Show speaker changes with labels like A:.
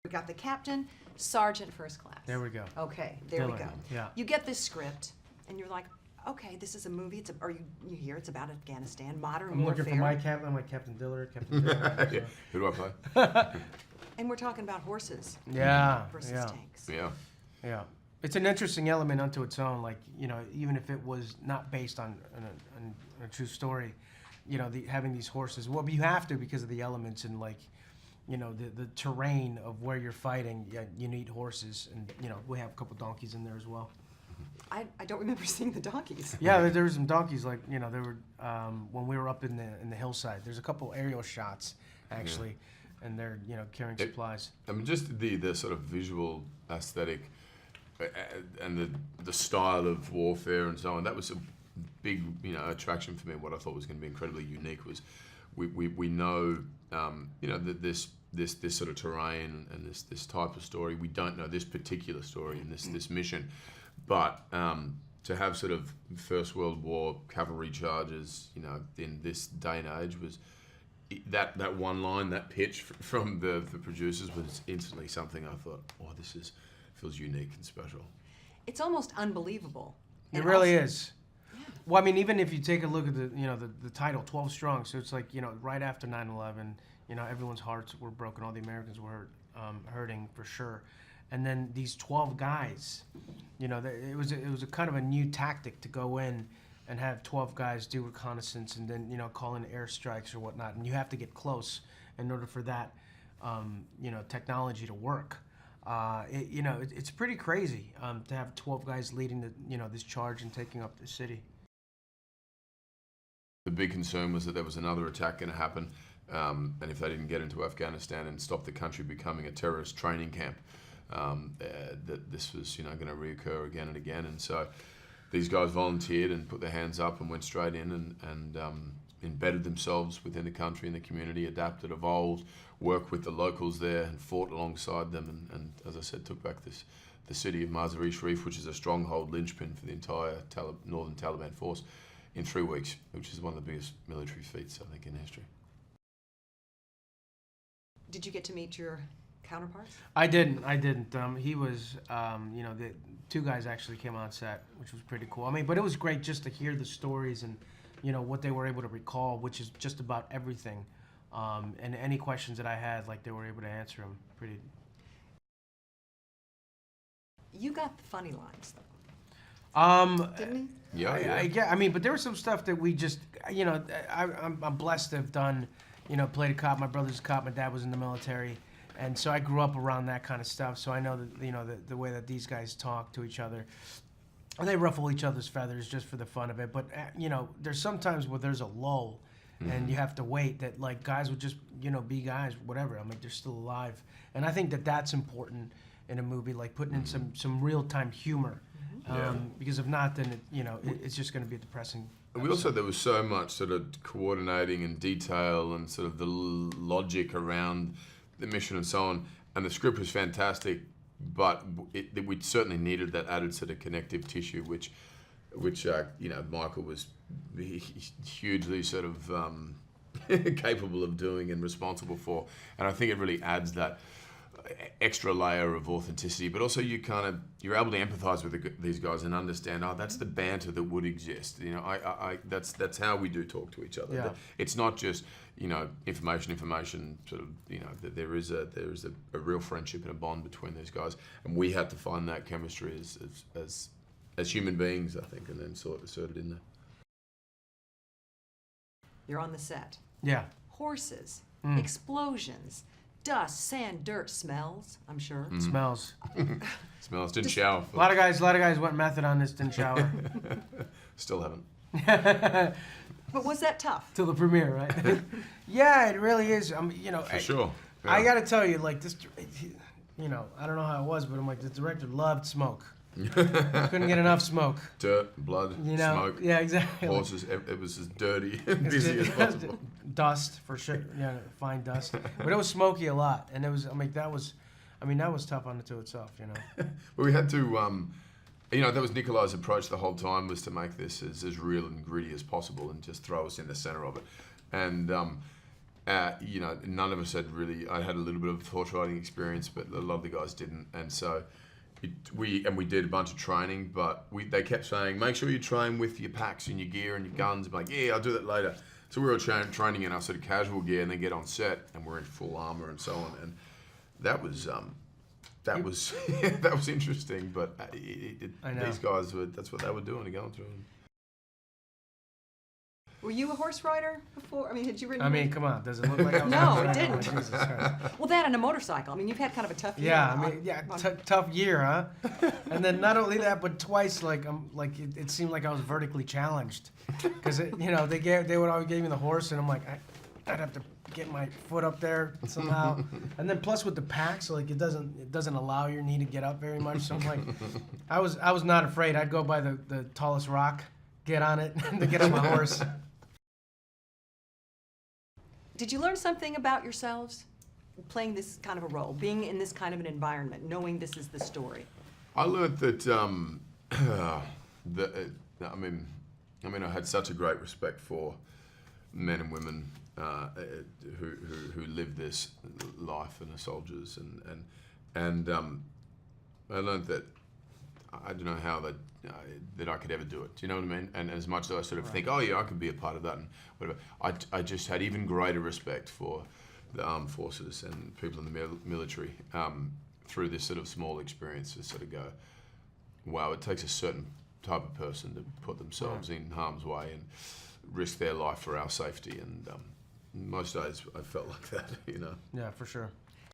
A: We got the captain, sergeant, first class.
B: There we go.
A: Okay, there we
B: Diller.
A: go.
B: Yeah.
A: You get this script, and you're like, okay, this is a movie. Or you hear it's about Afghanistan, modern
B: I'm
A: warfare.
B: looking for my captain. I'm like Captain Diller. Captain Diller.
C: Yeah. Who do I play?
A: And we're talking about horses.
B: Yeah.
A: Versus
B: Yeah.
A: tanks.
C: Yeah.
B: Yeah. It's an interesting element unto its own. Like, you know, even if it was not based on a true story, you know, having these horses. Well, but you have to because of the elements and like, you know, the terrain of where you're fighting. Yeah, you need horses, and you know, we have a couple donkeys in there as well.
A: I don't remember seeing the donkeys.
B: Yeah, there were some donkeys. Like, you know, there were when we were up in the hillside. There's a couple aerial shots actually, and they're, you know, carrying supplies.
C: I mean, just the sort of visual aesthetic and the style of warfare and so on. That was a big, you know, attraction for me. What I thought was going to be incredibly unique was we know, you know, that this sort of terrain and this type of story. We don't know this particular story and this mission, but to have sort of First World War cavalry charges, you know, in this day and age was that one line, that pitch from the producers was instantly something I thought, oh, feels unique and special.
A: It's almost unbelievable.
B: It really is. Yeah. Well, I mean, even if you take a look at the title, 12 Strong, so it's like, you know, right after 9/11, you know, everyone's hearts were broken, all the Americans were hurting for sure, and then these 12 guys, you know, it was a kind of a new tactic to go in and have 12 guys do reconnaissance and then, you know, call in airstrikes or whatnot, and you have to get close in order for that, you know, technology to work. You know, it's pretty crazy to have 12 guys leading this charge and taking up the city.
C: The big concern was that there was another attack going to happen, and if they didn't get into Afghanistan and stop the country becoming a terrorist training camp, that this was, you know, going to reoccur again and again. And so these guys volunteered and put their hands up and went straight in and embedded themselves within the country and the community, adapted, evolved, worked with the locals there and fought alongside them, and as I said, took back the city of Mazar-i-Sharif, which is a stronghold linchpin for the entire northern Taliban force, in 3 weeks, which is one of the biggest military feats, I think, in history.
A: Did you get to meet your counterparts?
B: I didn't. He was, you know, the two guys actually came on set, which was pretty cool. I mean, but it was great just to hear the stories and, you know, what they were able to recall, which is just about everything. And any questions that I had, like, they were able to answer them pretty.
A: You got the funny lines, though. Didn't he?
C: Yeah.
B: I mean, but there was some stuff that we just, you know, I'm blessed to have done, you know, played a cop. My brother's a cop. My dad was in the military. And so I grew up around that kind of stuff. So I know that, you know, the way that these guys talk to each other. And they ruffle each other's feathers just for the fun of it. But, you know, there's sometimes where there's a lull and you have to wait that, like, guys would just, you know, be guys, whatever. I mean, they're still alive. And I think that that's important in a movie, like putting in some real-time humor. Because if not, then, it's just going to be a depressing
C: And we also, there was so much sort of coordinating and detail and sort of the logic around the mission and so on. And the script was fantastic, but we certainly needed that added sort of connective tissue, which you know, Michael was hugely sort of capable of doing and responsible for. And I think it really adds that extra layer of authenticity, but also you're able to empathize with these guys and understand, oh, that's the banter that would exist. You know, that's how we do talk to each other.
B: Yeah.
C: It's not just, you know, information sort of, you know, that there is a real friendship and a bond between these guys, and we had to find that chemistry as human beings, I think, and then sort it in there.
A: You're on the set.
B: Yeah.
A: Horses, explosions, dust, sand, dirt, smells, I'm sure.
B: Smells.
C: Smells. Didn't shower.
B: A lot of guys went method on this, didn't shower.
C: Still haven't.
A: But was that tough?
B: Till the premiere, right? Yeah, it really is. You know,
C: For sure. Yeah.
B: I gotta tell you, like, this, you know, I don't know how it was, but I'm like, the director loved smoke. Couldn't get enough smoke.
C: Dirt, blood,
B: you know,
C: smoke.
B: Yeah, exactly.
C: Horses. It was as dirty and busy as possible.
B: Dust, for sure. Yeah, fine dust. But it was smoky a lot, and it was. that was tough unto itself, you know.
C: But we had to, you know, that was Nicolai's approach the whole time, was to make this as real and gritty as possible and just throw us in the center of it. And you know, none of us had really. I had a little bit of horse riding experience, but a lot of the guys didn't, and so. We did a bunch of training, but they kept saying, make sure you train with your packs and your gear and your guns. I'm like, yeah, I'll do that later. So we were training in our sort of casual gear, and then get on set, and we're in full armor and so on. And that was that was interesting. But these guys that's what they were doing, going through.
A: Were you a horse rider before? I mean, had you ridden?
B: I mean, come on, does it look like I was?
A: No, it didn't.
B: Jesus Christ.
A: Well, that and a motorcycle. I mean, you've had kind of a tough year.
B: Yeah, I mean, tough year, huh? And then not only that, but twice, it seemed like I was vertically challenged, because you know they would always give me the horse, and I'm like, I'd have to get my foot up there somehow, and then plus with the pack, so like it doesn't allow your knee to get up very much. So I'm like, I was not afraid. I'd go by the tallest rock, get on it, to get on my horse.
A: Did you learn something about yourselves playing this kind of a role, being in this kind of an environment, knowing this is the story?
C: I learned that I had such a great respect for men and women who live this life and are soldiers, and I learned that I don't know how that I could ever do it. Do you know what I mean? And as much as I sort of think, oh yeah, I could be a part of that and whatever, I just had even greater respect for the armed forces and people in the military through this sort of small experience to sort of go, wow, it takes a certain type of person to put themselves in harm's way and risk their life for our safety. And most days I felt like that, you know.
B: Yeah, for sure.